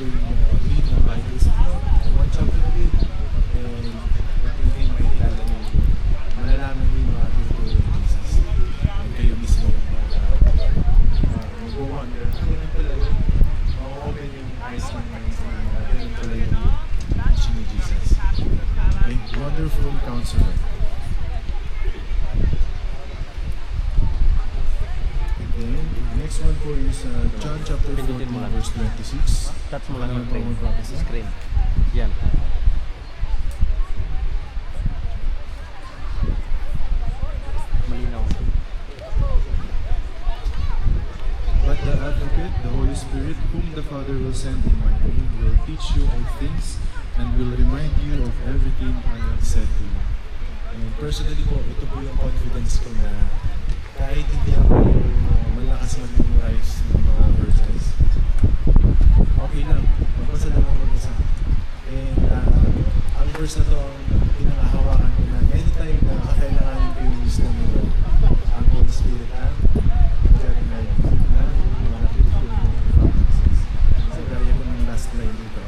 doing read ng Bible sa inyo, one chapter a day, and patuloy makikilala niyo, malalaman niyo yung ating tulong ng Jesus. And kayo mismo yung mag-wonder, ano rin pala yun? Ma-open yung eyes ng minds na ganun pala yung teaching ni Jesus. Okay? Wonderful Counselor. Then, next one po is John chapter 14 verse 26. Touch mo lang yung Ano frame. po mag-practice? Screen. Yan. Malinaw. But the Advocate, the Holy Spirit, whom the Father will send in my name, will teach you all things and will remind you of everything I have said to you. And personally po, ito po yung confidence ko na kahit hindi ako malakas mag-memorize ng mga verses, okay lang. Magbasa lang ako mag-isa. And ang verse na to ang pinangahawakan ko na anytime na kakailanganin ko yung wisdom ng Lord, ang Holy Spirit ang mag-remind na mga napipigil ng promises. Kasi gaya ko ng last line dito,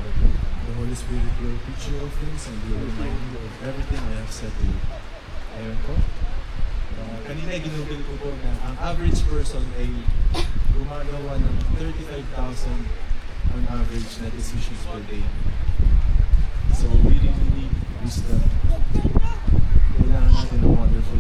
the Holy Spirit will teach you all things and will remind you of everything I have said to you. Ayun po. Kanina ginugol ko po na ang average person ay gumagawa ng 35,000 on average na decisions per day. So we really need wisdom. Kailangan natin ng wonderful